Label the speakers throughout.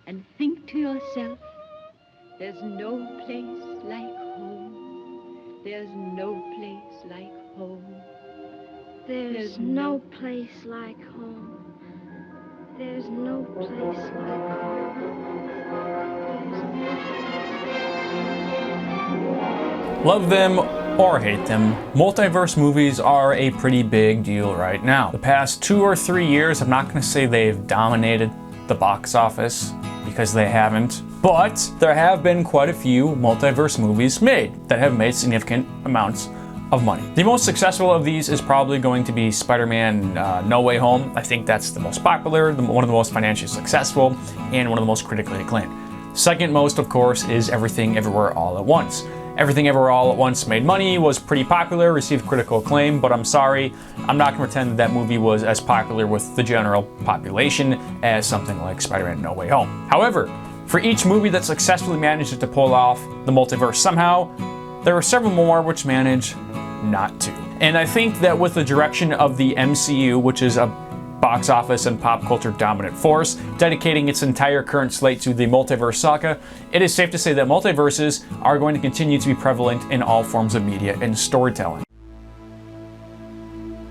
Speaker 1: and think to yourself, there's no place like home. There's no place like home.
Speaker 2: There's no place like home. There's no place like home.
Speaker 3: Love them or hate them, multiverse movies are a pretty big deal right now. The past 2 or 3 years, I'm not going to say they've dominated the box office, because they haven't, but there have been quite a few multiverse movies made that have made significant amounts of money. The most successful of these is probably going to be Spider-Man No Way Home. I think that's the most popular, one of the most financially successful, and one of the most critically acclaimed. Second most, of course, is Everything Everywhere All at Once. Everything Everywhere All at Once made money, was pretty popular, received critical acclaim, but I'm sorry, I'm not going to pretend that movie was as popular with the general population as something like Spider-Man No Way Home. However, for each movie that successfully managed to pull off the multiverse somehow, there were several more which managed not to. And I think that with the direction of the MCU, which is a box office and pop culture dominant force, dedicating its entire current slate to the multiverse saga, it is safe to say that multiverses are going to continue to be prevalent in all forms of media and storytelling.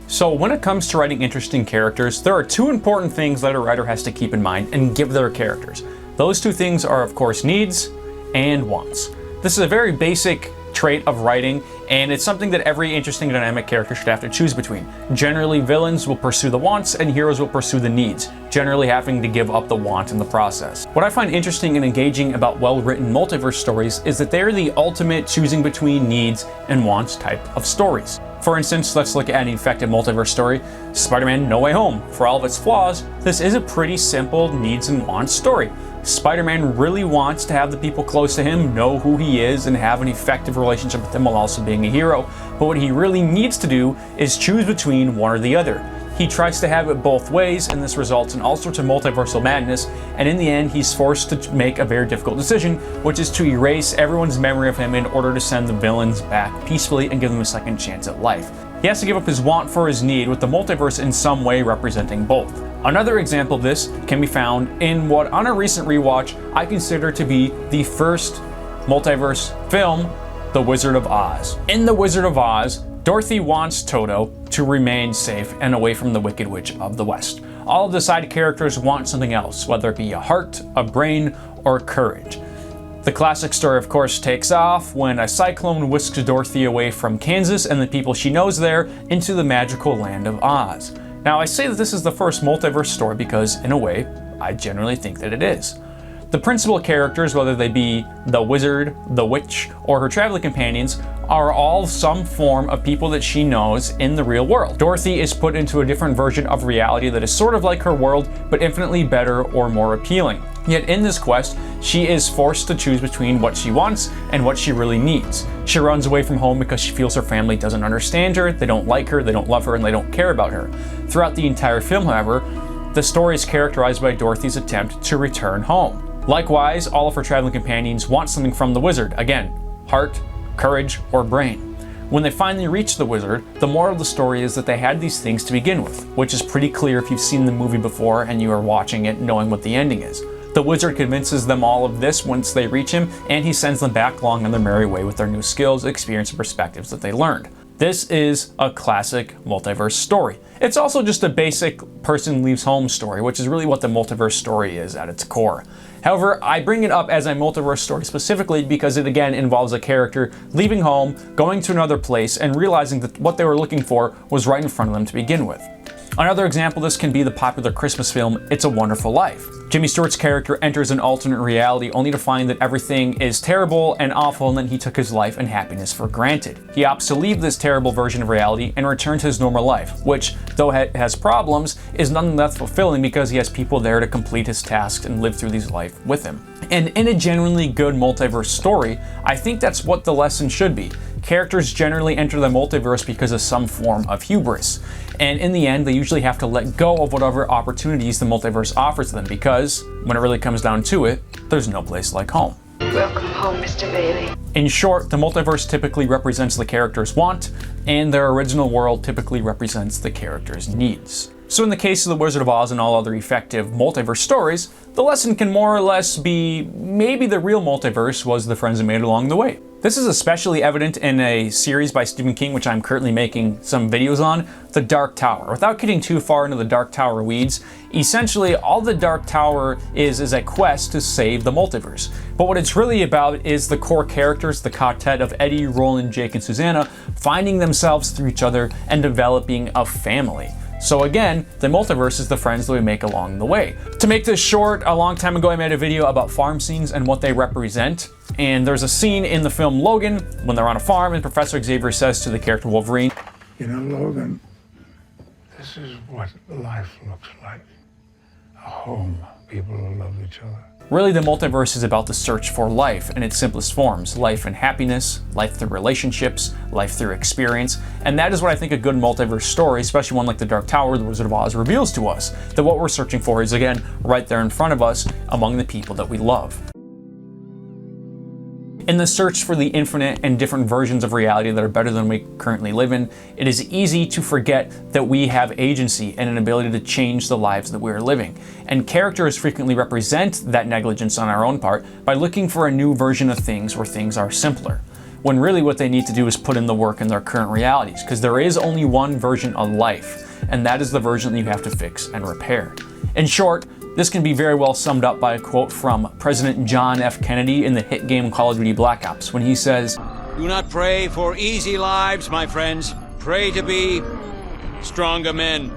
Speaker 3: So when it comes to writing interesting characters, there are 2 important things that a writer has to keep in mind and give their characters. Those 2 things are, of course, needs and wants. This is a very basic trait of writing, and it's something that every interesting dynamic character should have to choose between. Generally, villains will pursue the wants and heroes will pursue the needs, generally having to give up the want in the process. What I find interesting and engaging about well-written multiverse stories is that they're the ultimate choosing between needs and wants type of stories. For instance, let's look at an effective multiverse story, Spider-Man No Way Home. For all of its flaws, this is a pretty simple needs and wants story. Spider-Man really wants to have the people close to him know who he is and have an effective relationship with them while also being a hero. But what he really needs to do is choose between one or the other. He tries to have it both ways, and this results in all sorts of multiversal madness, and in the end he's forced to make a very difficult decision, which is to erase everyone's memory of him in order to send the villains back peacefully and give them a second chance at life. He has to give up his want for his need, with the multiverse in some way representing both. Another example of this can be found in what, on a recent rewatch, I consider to be the first multiverse film, The Wizard of Oz. In The Wizard of Oz, Dorothy wants Toto to remain safe and away from the Wicked Witch of the West. All of the side characters want something else, whether it be a heart, a brain, or courage. The classic story, of course, takes off when a cyclone whisks Dorothy away from Kansas and the people she knows there into the magical land of Oz. Now, I say that this is the first multiverse story because, in a way, I generally think that it is. The principal characters, whether they be the wizard, the witch, or her traveling companions, are all some form of people that she knows in the real world. Dorothy is put into a different version of reality that is sort of like her world, but infinitely better or more appealing. Yet in this quest, she is forced to choose between what she wants and what she really needs. She runs away from home because she feels her family doesn't understand her, they don't like her, they don't love her, and they don't care about her. Throughout the entire film, however, the story is characterized by Dorothy's attempt to return home. Likewise, all of her traveling companions want something from the wizard. Again, heart, courage, or brain. When they finally reach the wizard, the moral of the story is that they had these things to begin with, which is pretty clear if you've seen the movie before and you are watching it knowing what the ending is. The wizard convinces them all of this once they reach him, and he sends them back along on their merry way with their new skills, experience, and perspectives that they learned. This is a classic multiverse story. It's also just a basic person leaves home story, which is really what the multiverse story is at its core. However, I bring it up as a multiverse story specifically because it again involves a character leaving home, going to another place, and realizing that what they were looking for was right in front of them to begin with. Another example of this can be the popular Christmas film, It's a Wonderful Life. Jimmy Stewart's character enters an alternate reality only to find that everything is terrible and awful, and then he took his life and happiness for granted. He opts to leave this terrible version of reality and return to his normal life, which, though it has problems, is nonetheless fulfilling because he has people there to complete his tasks and live through his life with him. And in a genuinely good multiverse story, I think that's what the lesson should be. Characters generally enter the multiverse because of some form of hubris. And in the end, they usually have to let go of whatever opportunities the multiverse offers them because, when it really comes down to it, there's no place like home.
Speaker 2: Welcome home, Mr. Bailey.
Speaker 3: In short, the multiverse typically represents the character's want, and their original world typically represents the character's needs. So in the case of The Wizard of Oz and all other effective multiverse stories, the lesson can more or less be maybe the real multiverse was the friends we made along the way. This is especially evident in a series by Stephen King, which I'm currently making some videos on, The Dark Tower. Without getting too far into the Dark Tower weeds, essentially all the Dark Tower is a quest to save the multiverse. But what it's really about is the core characters, the quartet of Eddie, Roland, Jake, and Susanna, finding themselves through each other and developing a family. So again, the multiverse is the friends that we make along the way. To make this short, a long time ago I made a video about farm scenes and what they represent. And there's a scene in the film Logan when they're on a farm and Professor Xavier says to the character Wolverine,
Speaker 4: "You know, Logan, this is what life looks like. A home, people who love each other."
Speaker 3: Really, the multiverse is about the search for life in its simplest forms. Life and happiness, life through relationships, life through experience. And that is what I think a good multiverse story, especially one like The Dark Tower, The Wizard of Oz, reveals to us. That what we're searching for is, again, right there in front of us among the people that we love. In the search for the infinite and different versions of reality that are better than we currently live in, it is easy to forget that we have agency and an ability to change the lives that we are living. And characters frequently represent that negligence on our own part by looking for a new version of things where things are simpler. When really what they need to do is put in the work in their current realities, because there is only one version of life, and that is the version that you have to fix and repair. In short, this can be very well summed up by a quote from President John F. Kennedy in the hit game Call of Duty Black Ops, when he says,
Speaker 5: "Do not pray for easy lives, my friends. Pray to be stronger men."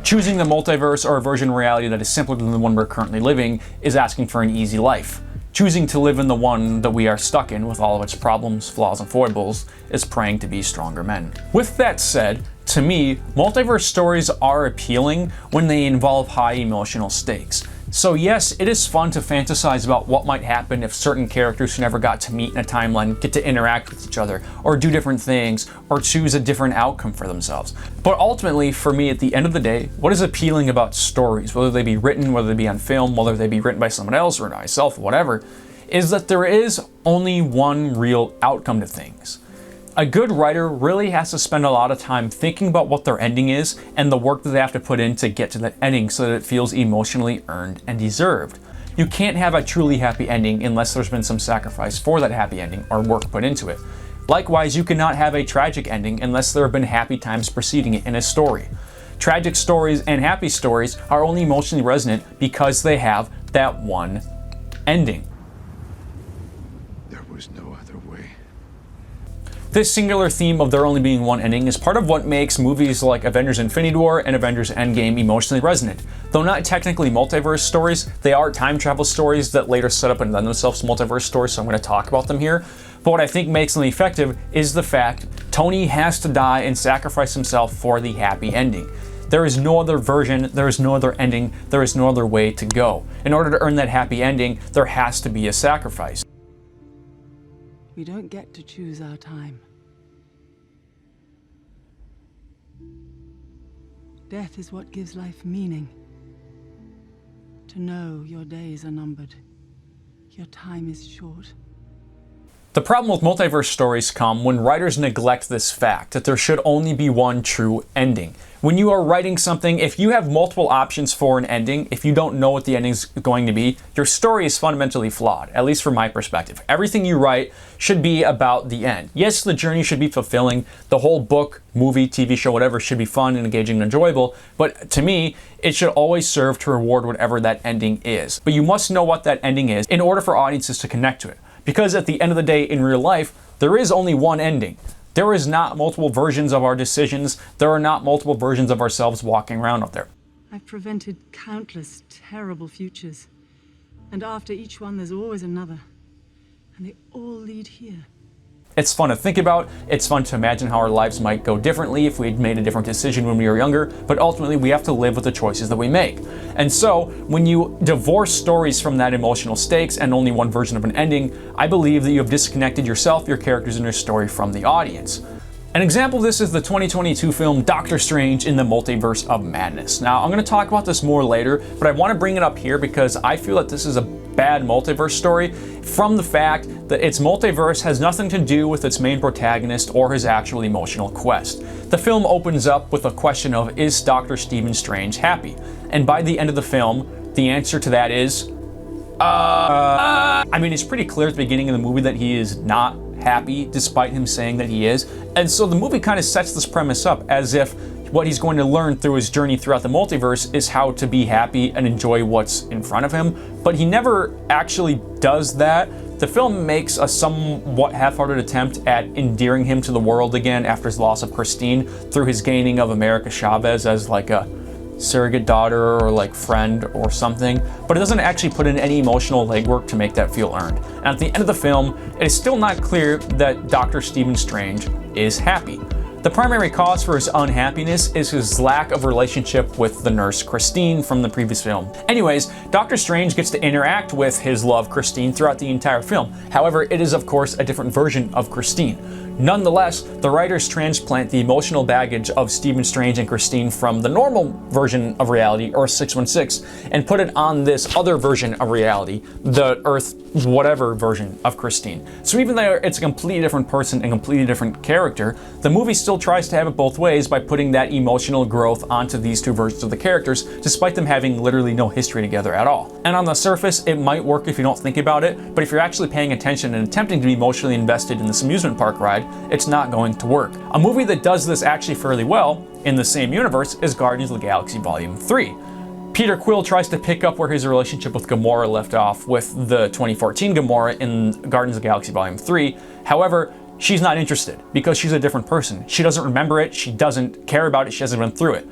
Speaker 3: Choosing the multiverse or a version of reality that is simpler than the one we're currently living is asking for an easy life. Choosing to live in the one that we are stuck in with all of its problems, flaws, and foibles is praying to be stronger men. With that said, to me, multiverse stories are appealing when they involve high emotional stakes. So yes, it is fun to fantasize about what might happen if certain characters who never got to meet in a timeline get to interact with each other, or do different things, or choose a different outcome for themselves. But ultimately, for me, at the end of the day, what is appealing about stories, whether they be written, whether they be on film, whether they be written by someone else or myself, whatever, is that there is only one real outcome to things. A good writer really has to spend a lot of time thinking about what their ending is and the work that they have to put in to get to that ending so that it feels emotionally earned and deserved. You can't have a truly happy ending unless there's been some sacrifice for that happy ending or work put into it. Likewise, you cannot have a tragic ending unless there have been happy times preceding it in a story. Tragic stories and happy stories are only emotionally resonant because they have that one ending.
Speaker 4: There was no other way.
Speaker 3: This singular theme of there only being one ending is part of what makes movies like Avengers Infinity War and Avengers Endgame emotionally resonant. Though not technically multiverse stories, they are time travel stories that later set up and lend themselves to multiverse stories, so I'm going to talk about them here. But what I think makes them effective is the fact Tony has to die and sacrifice himself for the happy ending. There is no other version, there is no other ending, there is no other way to go. In order to earn that happy ending, there has to be a sacrifice.
Speaker 6: We don't get to choose our time. Death is what gives life meaning. To know your days are numbered, your time is short.
Speaker 3: The problem with multiverse stories come when writers neglect this fact, that there should only be one true ending. When you are writing something, if you have multiple options for an ending, if you don't know what the ending is going to be, your story is fundamentally flawed, at least from my perspective. Everything you write should be about the end. Yes, the journey should be fulfilling. The whole book, movie, TV show, whatever should be fun and engaging and enjoyable. But to me, it should always serve to reward whatever that ending is. But you must know what that ending is in order for audiences to connect to it. Because at the end of the day, in real life, there is only one ending. There is not multiple versions of our decisions. There are not multiple versions of ourselves walking around out there.
Speaker 6: I've prevented countless terrible futures. And after each one, there's always another. And they all lead here.
Speaker 3: It's fun to think about, it's fun to imagine how our lives might go differently if we had made a different decision when we were younger, but ultimately we have to live with the choices that we make. And so, when you divorce stories from that emotional stakes and only one version of an ending, I believe that you have disconnected yourself, your characters, and your story from the audience. An example of this is the 2022 film Doctor Strange in the Multiverse of Madness. Now, I'm going to talk about this more later, but I want to bring it up here because I feel that this is a bad multiverse story from the fact that its multiverse has nothing to do with its main protagonist or his actual emotional quest. The film opens up with a question of, is Dr. Stephen Strange happy? And by the end of the film, the answer to that is, I mean, it's pretty clear at the beginning of the movie that he is not happy, despite him saying that he is. And so the movie kind of sets this premise up as if what he's going to learn through his journey throughout the multiverse is how to be happy and enjoy what's in front of him. But he never actually does that. The film makes a somewhat half-hearted attempt at endearing him to the world again after his loss of Christine through his gaining of America Chavez as like a surrogate daughter or like friend or something, but it doesn't actually put in any emotional legwork to make that feel earned. And at the end of the film, it is still not clear that Dr. Stephen Strange is happy. The primary cause for his unhappiness is his lack of relationship with the nurse Christine from the previous film. Anyways, Doctor Strange gets to interact with his love Christine throughout the entire film. However, it is of course a different version of Christine. Nonetheless, the writers transplant the emotional baggage of Stephen Strange and Christine from the normal version of reality, Earth 616, and put it on this other version of reality, the Earth whatever version of Christine. So even though it's a completely different person and completely different character, the movie still tries to have it both ways by putting that emotional growth onto these two versions of the characters, despite them having literally no history together at all. And on the surface, it might work if you don't think about it, but if you're actually paying attention and attempting to be emotionally invested in this amusement park ride, it's not going to work. A movie that does this actually fairly well in the same universe is Guardians of the Galaxy Volume 3. Peter Quill tries to pick up where his relationship with Gamora left off with the 2014 Gamora in Guardians of the Galaxy Volume 3. However, she's not interested because she's a different person. She doesn't remember it, she doesn't care about it, she hasn't been through it.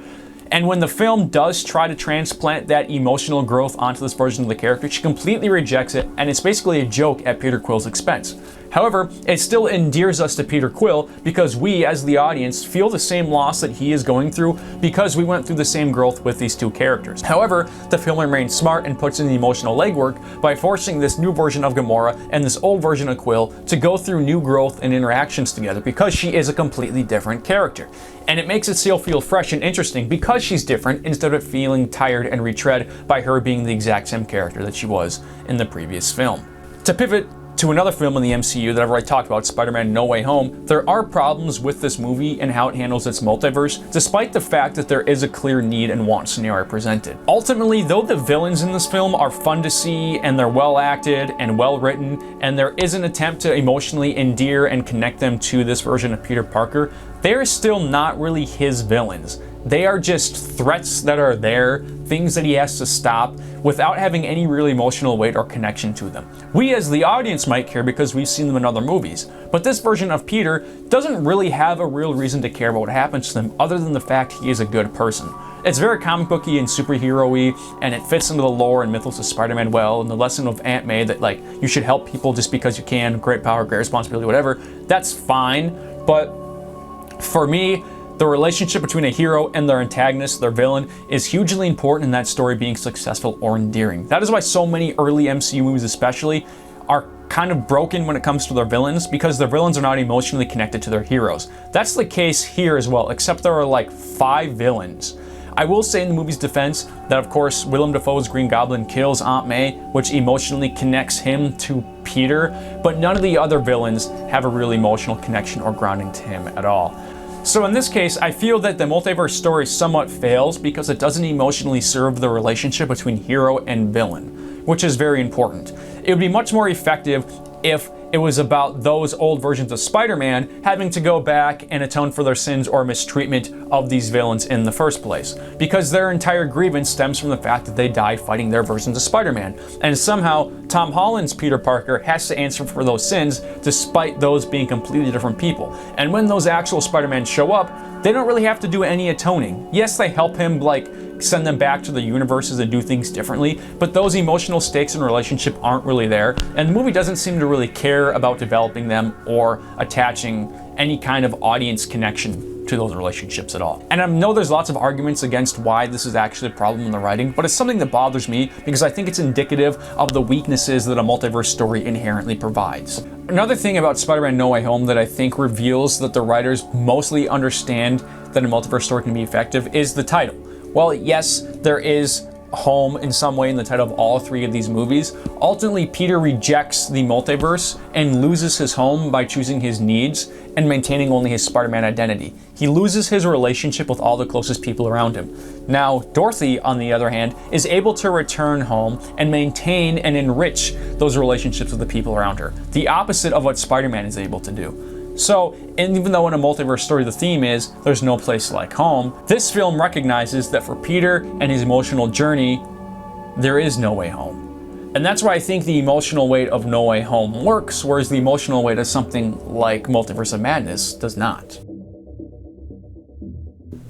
Speaker 3: And when the film does try to transplant that emotional growth onto this version of the character, she completely rejects it, and it's basically a joke at Peter Quill's expense. However, it still endears us to Peter Quill because we, as the audience, feel the same loss that he is going through because we went through the same growth with these two characters. However, the film remains smart and puts in the emotional legwork by forcing this new version of Gamora and this old version of Quill to go through new growth and interactions together because she is a completely different character. And it makes it still feel fresh and interesting because she's different instead of feeling tired and retread by her being the exact same character that she was in the previous film. To pivot to another film in the MCU that I've already talked about, Spider-Man No Way Home, there are problems with this movie and how it handles its multiverse, despite the fact that there is a clear need and want scenario presented. Ultimately, though the villains in this film are fun to see and they're well acted and well written, and there is an attempt to emotionally endear and connect them to this version of Peter Parker, they are still not really his villains. They are just threats that are there, things that he has to stop, without having any real emotional weight or connection to them. We as the audience might care because we've seen them in other movies, but this version of Peter doesn't really have a real reason to care about what happens to them other than the fact he is a good person. It's very comic booky and superhero-y, and it fits into the lore and mythos of Spider-Man well, and the lesson of Aunt May that like you should help people just because you can, great power, great responsibility, whatever, that's fine, but for me, the relationship between a hero and their antagonist, their villain, is hugely important in that story being successful or endearing. That is why so many early MCU movies especially are kind of broken when it comes to their villains, because their villains are not emotionally connected to their heroes. That's the case here as well, except there are like 5 villains. I will say in the movie's defense that of course Willem Dafoe's Green Goblin kills Aunt May, which emotionally connects him to Peter, but none of the other villains have a real emotional connection or grounding to him at all. So in this case, I feel that the multiverse story somewhat fails because it doesn't emotionally serve the relationship between hero and villain, which is very important. It would be much more effective if it was about those old versions of Spider-Man having to go back and atone for their sins or mistreatment of these villains in the first place, because their entire grievance stems from the fact that they died fighting their versions of Spider-Man, and somehow Tom Holland's Peter Parker has to answer for those sins despite those being completely different people. And when those actual Spider-Man show up, they don't really have to do any atoning. Yes, they help him like send them back to the universes and do things differently, but those emotional stakes in relationship aren't really there, and the movie doesn't seem to really care about developing them or attaching any kind of audience connection to those relationships at all. And I know there's lots of arguments against why this is actually a problem in the writing, but it's something that bothers me because I think it's indicative of the weaknesses that a multiverse story inherently provides. Another thing about Spider-Man No Way Home that I think reveals that the writers mostly understand that a multiverse story can be effective is the title. Well, yes, there is home in some way in the title of all three of these movies. Ultimately, Peter rejects the multiverse and loses his home by choosing his needs and maintaining only his Spider-Man identity. He loses his relationship with all the closest people around him. Now, Dorothy, on the other hand, is able to return home and maintain and enrich those relationships with the people around her. The opposite of what Spider-Man is able to do. So, and even though in a multiverse story the theme is there's no place like home, this film recognizes that for Peter and his emotional journey, there is no way home. And that's why I think the emotional weight of No Way Home works, whereas the emotional weight of something like Multiverse of Madness does not.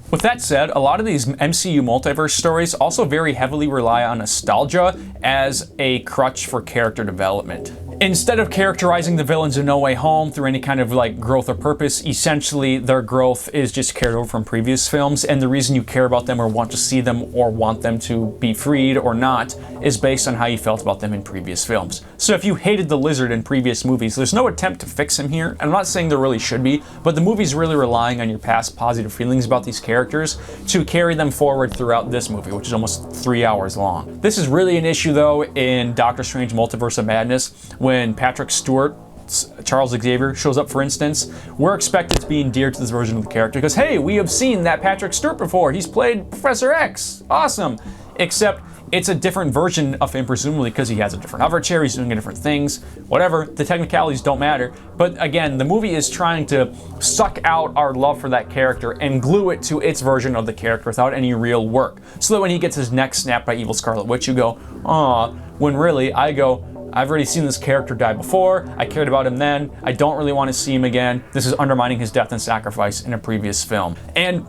Speaker 3: With that said, a lot of these MCU multiverse stories also very heavily rely on nostalgia as a crutch for character development. Instead of characterizing the villains in No Way Home through any kind of like growth or purpose, essentially their growth is just carried over from previous films, and the reason you care about them or want to see them or want them to be freed or not is based on how you felt about them in previous films. So if you hated the Lizard in previous movies, there's no attempt to fix him here. I'm not saying there really should be, but the movie's really relying on your past positive feelings about these characters to carry them forward throughout this movie, which is almost 3 hours long. This is really an issue though in Doctor Strange Multiverse of Madness. When Patrick Stewart's Charles Xavier shows up, for instance, we're expected to be endeared to this version of the character because, hey, we have seen that Patrick Stewart before. He's played Professor X. Awesome. Except it's a different version of him, presumably because he has a different hover chair, he's doing different things, whatever. The technicalities don't matter. But again, the movie is trying to suck out our love for that character and glue it to its version of the character without any real work. So that when he gets his neck snapped by evil Scarlet Witch, you go, aw, when really I go, I've already seen this character die before, I cared about him then, I don't really want to see him again. This is undermining his death and sacrifice in a previous film. And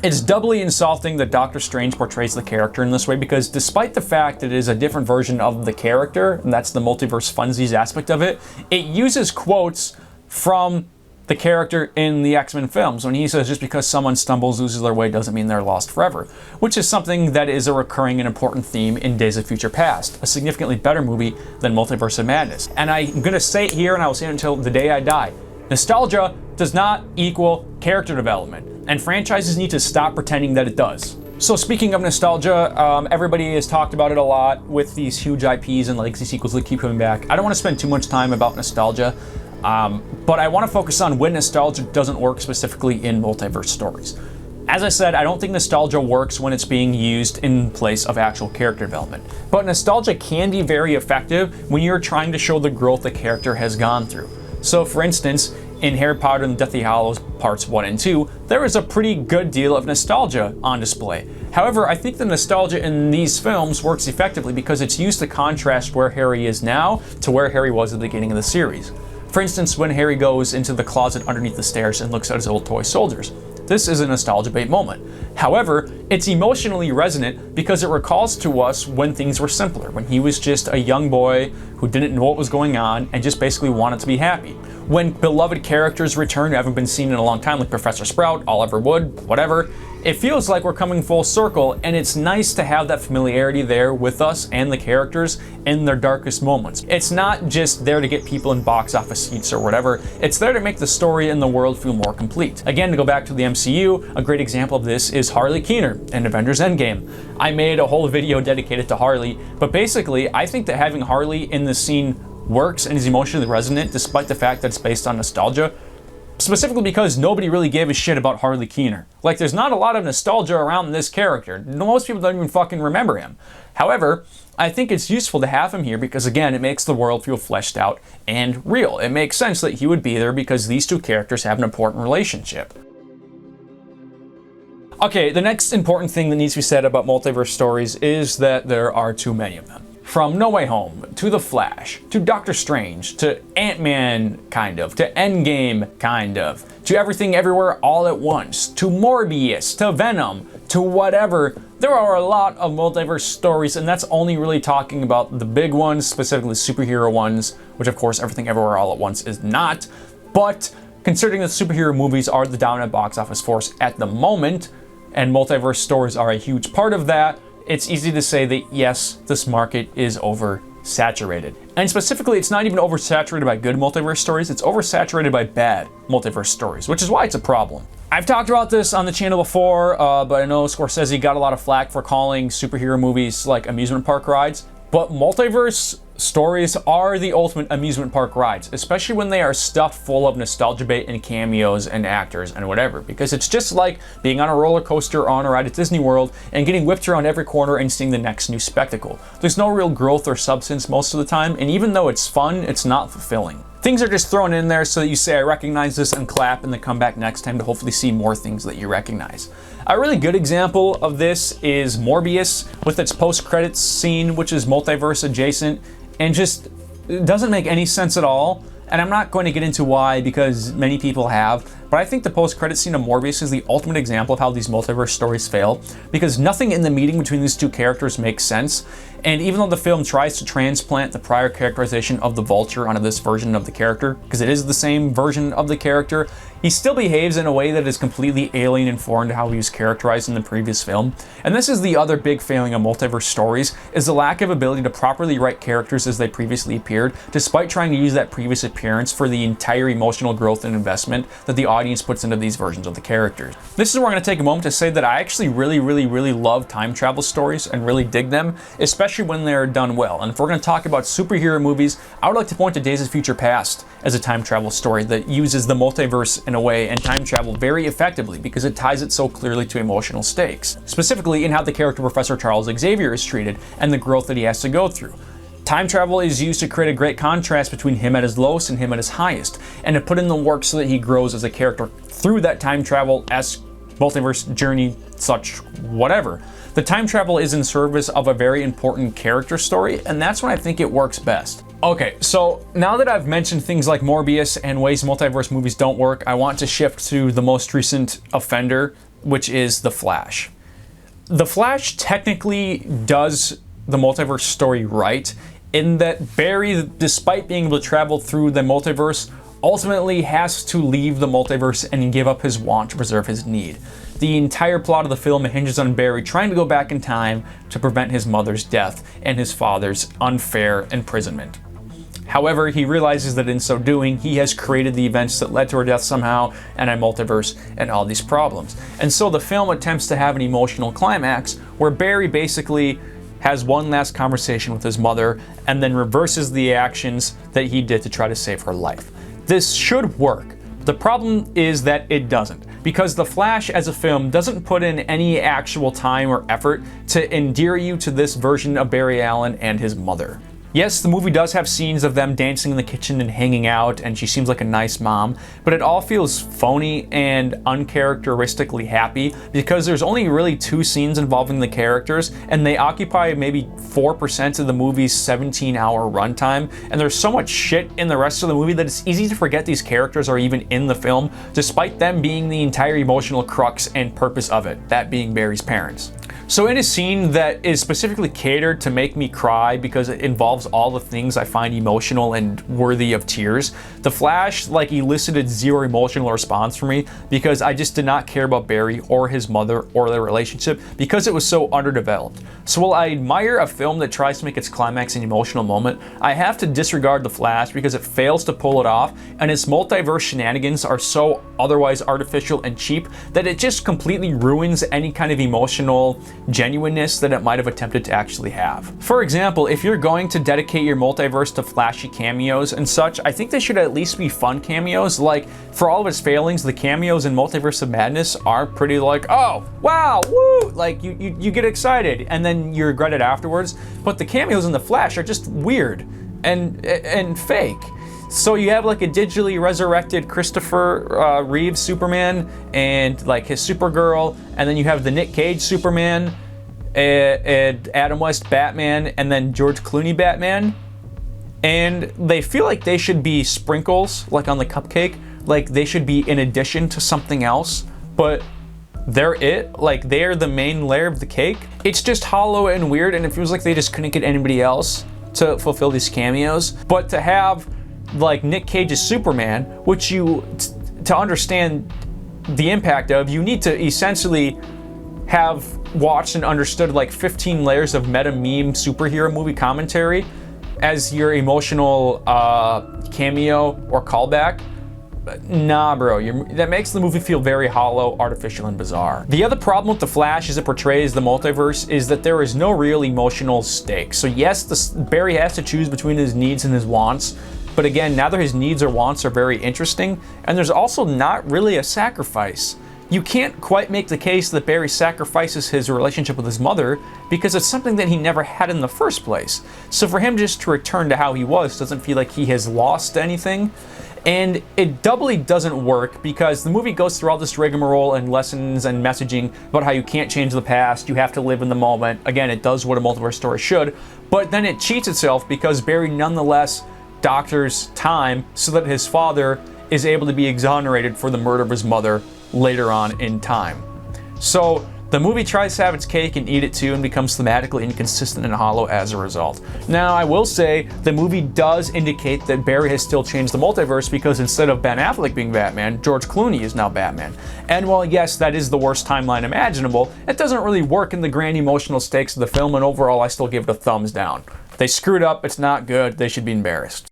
Speaker 3: it's doubly insulting that Doctor Strange portrays the character in this way because despite the fact that it is a different version of the character, and that's the multiverse funsies aspect of it, it uses quotes from the character in the X-Men films when he says just because someone stumbles, loses their way, doesn't mean they're lost forever, which is something that is a recurring and important theme in Days of Future Past, a significantly better movie than Multiverse of Madness. And I'm gonna say it here and I will say it until the day I die. Nostalgia does not equal character development, and franchises need to stop pretending that it does. So speaking of nostalgia, everybody has talked about it a lot with these huge IPs and legacy sequels that keep coming back. I don't want to spend too much time about nostalgia, but I want to focus on when nostalgia doesn't work specifically in multiverse stories. As I said, I don't think nostalgia works when it's being used in place of actual character development. But nostalgia can be very effective when you're trying to show the growth the character has gone through. So for instance, in Harry Potter and the Deathly Hallows Parts 1 and 2, there is a pretty good deal of nostalgia on display. However, I think the nostalgia in these films works effectively because it's used to contrast where Harry is now to where Harry was at the beginning of the series. For instance, when Harry goes into the closet underneath the stairs and looks at his old toy soldiers. This is a nostalgia bait moment. However, it's emotionally resonant because it recalls to us when things were simpler, when he was just a young boy who didn't know what was going on and just basically wanted to be happy. When beloved characters return who haven't been seen in a long time, like Professor Sprout, Oliver Wood, whatever, it feels like we're coming full circle, and it's nice to have that familiarity there with us and the characters in their darkest moments. It's not just there to get people in box office seats or whatever, it's there to make the story and the world feel more complete. Again, to go back to the MCU, a great example of this is Harley Keener in Avengers Endgame. I made a whole video dedicated to Harley, but basically, I think that having Harley in the scene works and is emotionally resonant despite the fact that it's based on nostalgia, specifically because nobody really gave a shit about Harley Keener. Like, there's not a lot of nostalgia around this character. Most people don't even fucking remember him. However, I think it's useful to have him here because, again, it makes the world feel fleshed out and real. It makes sense that he would be there because these two characters have an important relationship. Okay, the next important thing that needs to be said about multiverse stories is that there are too many of them. From No Way Home, to The Flash, to Doctor Strange, to Ant-Man, kind of, to Endgame, kind of, to Everything Everywhere All at Once, to Morbius, to Venom, to whatever. There are a lot of multiverse stories, and that's only really talking about the big ones, specifically superhero ones, which of course Everything Everywhere All at Once is not, but Considering that superhero movies are the dominant box office force at the moment, and multiverse stories are a huge part of that, it's easy to say that yes, this market is oversaturated. And specifically, it's not even oversaturated by good multiverse stories, it's oversaturated by bad multiverse stories, which is why it's a problem. I've talked about this on the channel before, but I know Scorsese got a lot of flack for calling superhero movies like amusement park rides, but multiverse stories are the ultimate amusement park rides, especially when they are stuffed full of nostalgia bait and cameos and actors and whatever, because it's just like being on a roller coaster or on a ride at Disney World and getting whipped around every corner and seeing the next new spectacle. There's no real growth or substance most of the time, and even though it's fun, it's not fulfilling. Things are just thrown in there so that you say, I recognize this, and clap, and then come back next time to hopefully see more things that you recognize. A really good example of this is Morbius with its post-credits scene, which is multiverse adjacent, and just doesn't make any sense at all. And I'm not going to get into why, because many people have, but I think the post-credit scene of Morbius is the ultimate example of how these multiverse stories fail, because nothing in the meeting between these two characters makes sense. And even though the film tries to transplant the prior characterization of the Vulture onto this version of the character, because it is the same version of the character, he still behaves in a way that is completely alien and foreign to how he was characterized in the previous film. And this is the other big failing of multiverse stories, is the lack of ability to properly write characters as they previously appeared, despite trying to use that previous appearance for the entire emotional growth and investment that the audience puts into these versions of the characters. This is where I'm going to take a moment to say that I actually really love time travel stories and really dig them, especially when they're done well. And if we're going to talk about superhero movies, I would like to point to Days of Future Past as a time travel story that uses the multiverse in a way and time travel very effectively because it ties it so clearly to emotional stakes, specifically in how the character Professor Charles Xavier is treated and the growth that he has to go through. Time travel is used to create a great contrast between him at his lowest and him at his highest, and to put in the work so that he grows as a character through that time travel-esque multiverse journey, such whatever. The time travel is in service of a very important character story, and that's when I think it works best. Okay, so now that I've mentioned things like Morbius and ways multiverse movies don't work, I want to shift to the most recent offender, which is The Flash. The Flash technically does the multiverse story right, in that Barry, despite being able to travel through the multiverse, ultimately has to leave the multiverse and give up his want to preserve his need. The entire plot of the film hinges on Barry trying to go back in time to prevent his mother's death and his father's unfair imprisonment. However, he realizes that in so doing, he has created the events that led to her death somehow, and a multiverse, and all these problems. And so the film attempts to have an emotional climax where Barry basically has one last conversation with his mother and then reverses the actions that he did to try to save her life. This should work. The problem is that it doesn't, because The Flash as a film doesn't put in any actual time or effort to endear you to this version of Barry Allen and his mother. Yes, the movie does have scenes of them dancing in the kitchen and hanging out, and she seems like a nice mom, but it all feels phony and uncharacteristically happy because there's only really 2 scenes involving the characters, and they occupy maybe 4% of the movie's 17-hour runtime, and there's so much shit in the rest of the movie that it's easy to forget these characters are even in the film, despite them being the entire emotional crux and purpose of it, that being Barry's parents. So in a scene that is specifically catered to make me cry because it involves all the things I find emotional and worthy of tears, The Flash elicited zero emotional response from me because I just did not care about Barry or his mother or their relationship because it was so underdeveloped. So while I admire a film that tries to make its climax an emotional moment, I have to disregard The Flash because it fails to pull it off, and its multiverse shenanigans are so otherwise artificial and cheap that it just completely ruins any kind of emotional genuineness that it might have attempted to actually have. For example, if you're going to dedicate your multiverse to flashy cameos and such, I think they should at least be fun cameos. Like, for all of its failings, the cameos in Multiverse of Madness are pretty oh, wow, woo, you get excited and then you regret it afterwards. But the cameos in The Flash are just weird and fake. So you have a digitally resurrected Christopher Reeve Superman and his Supergirl, and then you have the Nick Cage Superman, and Adam West Batman, and then George Clooney Batman. And they feel like they should be sprinkles, on the cupcake, they should be in addition to something else, but they're they're the main layer of the cake. It's just hollow and weird, and it feels like they just couldn't get anybody else to fulfill these cameos. But to have Nick Cage's Superman, which you to understand the impact of, you need to essentially have watched and understood like 15 layers of meta meme superhero movie commentary as your emotional cameo or callback. Nah, bro, that makes the movie feel very hollow, artificial, and bizarre. The other problem with The Flash as it portrays the multiverse is that there is no real emotional stake. So yes, Barry has to choose between his needs and his wants, but again, neither his needs or wants are very interesting, and there's also not really a sacrifice. You can't quite make the case that Barry sacrifices his relationship with his mother because it's something that he never had in the first place. So for him just to return to how he was doesn't feel like he has lost anything. And it doubly doesn't work because the movie goes through all this rigmarole and lessons and messaging about how you can't change the past, you have to live in the moment. Again, it does what a multiverse story should, but then it cheats itself because Barry nonetheless doctors time so that his father is able to be exonerated for the murder of his mother later on in time. So the movie tries to have its cake and eat it too and becomes thematically inconsistent and hollow as a result. Now, I will say the movie does indicate that Barry has still changed the multiverse because instead of Ben Affleck being Batman, George Clooney is now Batman. And while yes, that is the worst timeline imaginable, it doesn't really work in the grand emotional stakes of the film, and overall I still give it a thumbs down. They screwed up, it's not good, they should be embarrassed.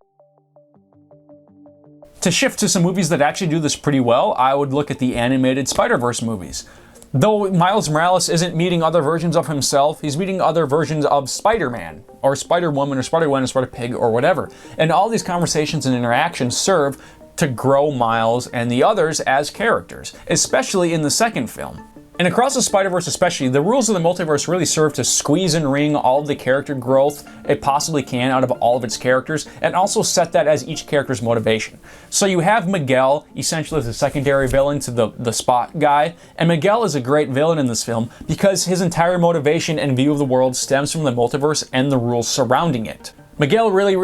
Speaker 3: To shift to some movies that actually do this pretty well, I would look at the animated Spider-Verse movies. Though Miles Morales isn't meeting other versions of himself, he's meeting other versions of Spider-Man, or Spider-Woman, or Spider-Gwen, or Spider-Pig, or whatever. And all these conversations and interactions serve to grow Miles and the others as characters, especially in the second film. And across the Spider-Verse especially, the rules of the multiverse really serve to squeeze and wring all of the character growth it possibly can out of all of its characters, and also set that as each character's motivation. So you have Miguel, essentially as a secondary villain to the Spot guy, and Miguel is a great villain in this film because his entire motivation and view of the world stems from the multiverse and the rules surrounding it. Miguel really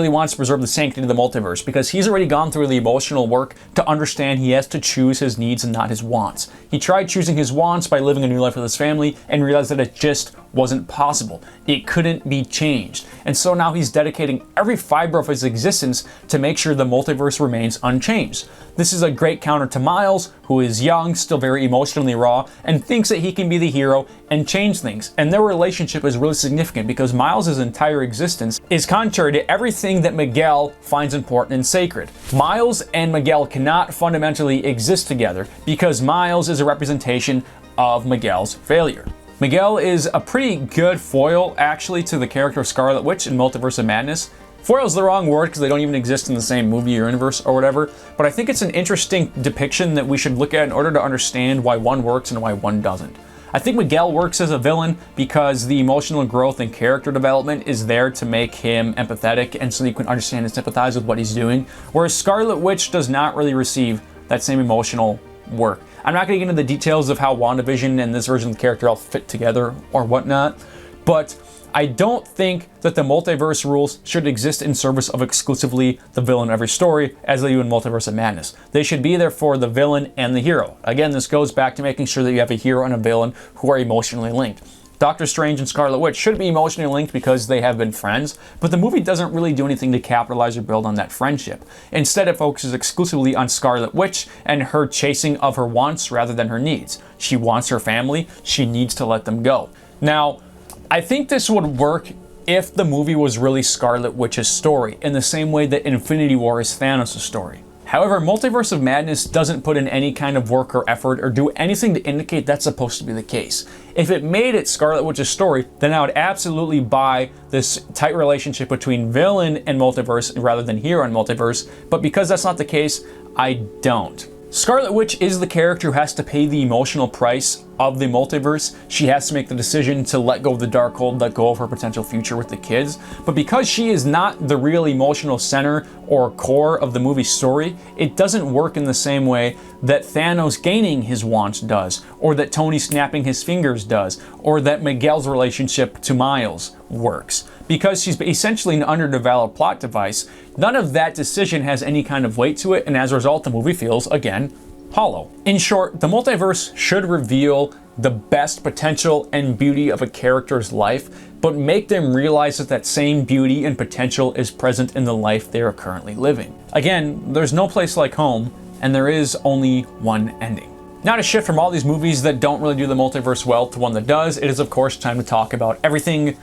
Speaker 3: wants to preserve the sanctity of the multiverse because he's already gone through the emotional work to understand he has to choose his needs and not his wants. He tried choosing his wants by living a new life with his family and realized that it just wasn't possible. It couldn't be changed. And so now he's dedicating every fiber of his existence to make sure the multiverse remains unchanged. This is a great counter to Miles, who is young, still very emotionally raw, and thinks that he can be the hero and change things. And their relationship is really significant because Miles' entire existence is contrary to everything that Miguel finds important and sacred. Miles and Miguel cannot fundamentally exist together because Miles is a representation of Miguel's failure. Miguel is a pretty good foil, actually, to the character of Scarlet Witch in Multiverse of Madness. Foil is the wrong word because they don't even exist in the same movie or universe or whatever, but I think it's an interesting depiction that we should look at in order to understand why one works and why one doesn't. I think Miguel works as a villain because the emotional growth and character development is there to make him empathetic and so you can understand and sympathize with what he's doing, whereas Scarlet Witch does not really receive that same emotional work. I'm not going to get into the details of how WandaVision and this version of the character all fit together or whatnot, but I don't think that the multiverse rules should exist in service of exclusively the villain of every story, as they do in Multiverse of Madness. They should be there for the villain and the hero. Again, this goes back to making sure that you have a hero and a villain who are emotionally linked. Doctor Strange and Scarlet Witch should be emotionally linked because they have been friends, but the movie doesn't really do anything to capitalize or build on that friendship. Instead, it focuses exclusively on Scarlet Witch and her chasing of her wants rather than her needs. She wants her family, she needs to let them go. Now, I think this would work if the movie was really Scarlet Witch's story, in the same way that Infinity War is Thanos' story. However, Multiverse of Madness doesn't put in any kind of work or effort or do anything to indicate that's supposed to be the case. If it made it Scarlet Witch's story, then I would absolutely buy this tight relationship between villain and multiverse rather than hero and multiverse, but because that's not the case, I don't. Scarlet Witch is the character who has to pay the emotional price of the multiverse. She has to make the decision to let go of the Darkhold, let go of her potential future with the kids. But because she is not the real emotional center or core of the movie's story, it doesn't work in the same way that Thanos gaining his wants does, or that Tony snapping his fingers does, or that Miguel's relationship to Miles works. Because she's essentially an underdeveloped plot device, none of that decision has any kind of weight to it, and as a result, the movie feels, again, hollow. In short, the multiverse should reveal the best potential and beauty of a character's life, but make them realize that that same beauty and potential is present in the life they are currently living. Again, there's no place like home, and there is only one ending. Now, to shift from all these movies that don't really do the multiverse well to one that does, it is of course time to talk about Everything,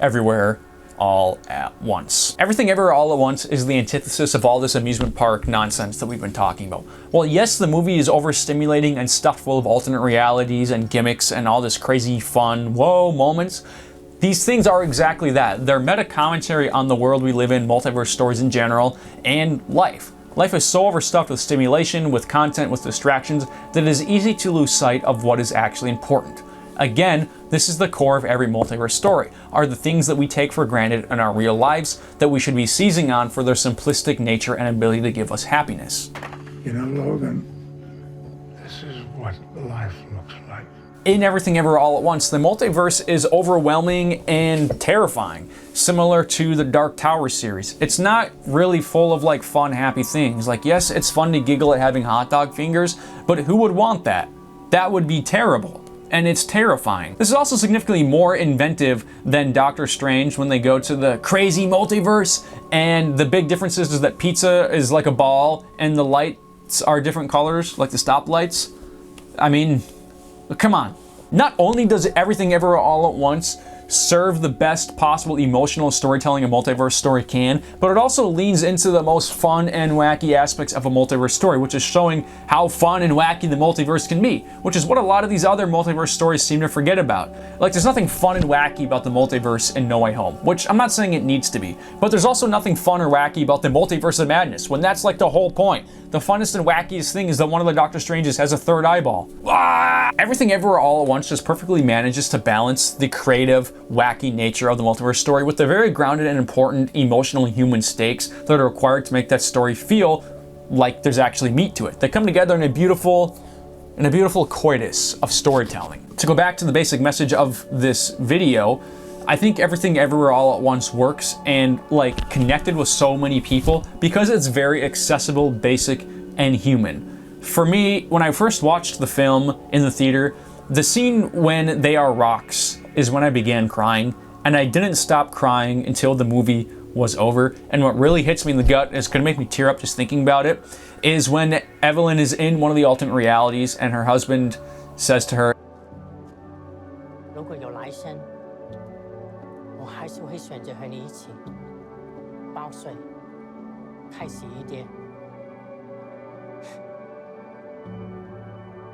Speaker 3: Everywhere, All at Once. Everything Everywhere All at Once is the antithesis of all this amusement park nonsense that we've been talking about. Well, yes, the movie is overstimulating and stuffed full of alternate realities and gimmicks and all this crazy fun, whoa moments. These things are exactly that. They're meta commentary on the world we live in, multiverse stories in general, and life. Life is so overstuffed with stimulation, with content, with distractions, that it is easy to lose sight of what is actually important. Again, this is the core of every multiverse story, are the things that we take for granted in our real lives that we should be seizing on for their simplistic nature and ability to give us happiness.
Speaker 4: You know, Logan, this is what life looks like.
Speaker 3: In Everything Everywhere All at Once, the multiverse is overwhelming and terrifying, similar to the Dark Tower series. It's not really full of like fun, happy things. Like, yes, it's fun to giggle at having hot dog fingers, but who would want that? That would be terrible. And it's terrifying. This is also significantly more inventive than Doctor Strange when they go to the crazy multiverse, and the big difference is that pizza is like a ball and the lights are different colors, like the stoplights. I mean, come on. Not only does Everything Everywhere All at Once serve the best possible emotional storytelling a multiverse story can, but it also leans into the most fun and wacky aspects of a multiverse story, which is showing how fun and wacky the multiverse can be, which is what a lot of these other multiverse stories seem to forget about. Like, there's nothing fun and wacky about the multiverse in No Way Home, which I'm not saying it needs to be, but there's also nothing fun or wacky about the Multiverse of Madness, when that's like the whole point. The funnest and wackiest thing is that one of the Doctor Stranges has a third eyeball. Ah! Everything Everywhere All at Once just perfectly manages to balance the creative, wacky nature of the multiverse story with the very grounded and important emotional human stakes that are required to make that story feel like there's actually meat to it. They come together in a beautiful coitus of storytelling. To go back to the basic message of this video, I think Everything Everywhere All at Once works and like connected with so many people because it's very accessible, basic, and human. For me, when I first watched the film in the theater, the scene when they are rocks is when I began crying, and I didn't stop crying until the movie was over. And what really hits me in the gut, is gonna make me tear up just thinking about it, is when Evelyn is in one of the alternate realities and her husband says to her,
Speaker 7: 如果有来生，我还是会选择和你一起报税，开心一点。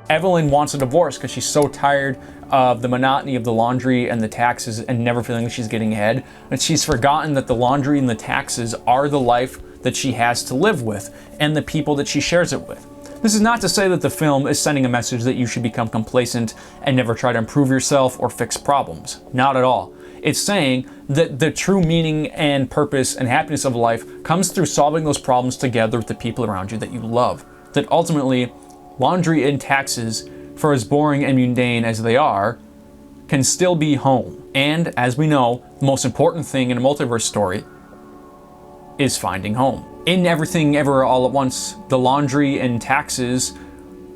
Speaker 3: Evelyn wants a divorce because she's so tired of the monotony of the laundry and the taxes and never feeling like she's getting ahead. And she's forgotten that the laundry and the taxes are the life that she has to live with and the people that she shares it with. This is not to say that the film is sending a message that you should become complacent and never try to improve yourself or fix problems. Not at all. It's saying that the true meaning and purpose and happiness of life comes through solving those problems together with the people around you that you love. That ultimately, laundry and taxes, for as boring and mundane as they are, can still be home. And as we know, the most important thing in a multiverse story is finding home. In Everything Everywhere All at Once, the laundry and taxes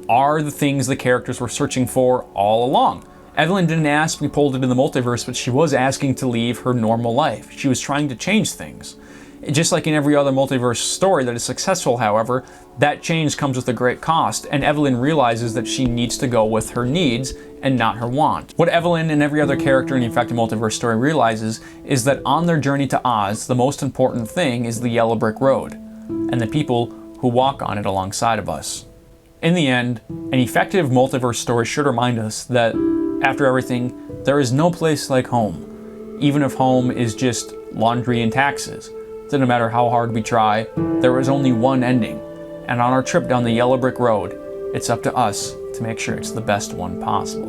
Speaker 3: are the things the characters were searching for all along. Evelyn didn't ask to be pulled into the multiverse, but she was asking to leave her normal life. She was trying to change things. Just like in every other multiverse story that is successful, however, that change comes with a great cost, and Evelyn realizes that she needs to go with her needs and not her want. What Evelyn and every other character in the Infected Multiverse story realizes is that on their journey to Oz, the most important thing is the yellow brick road, and the people who walk on it alongside of us. In the end, an effective multiverse story should remind us that, after everything, there is no place like home, even if home is just laundry and taxes. That no matter how hard we try, there is only one ending. And on our trip down the yellow brick road, it's up to us to make sure it's the best one possible.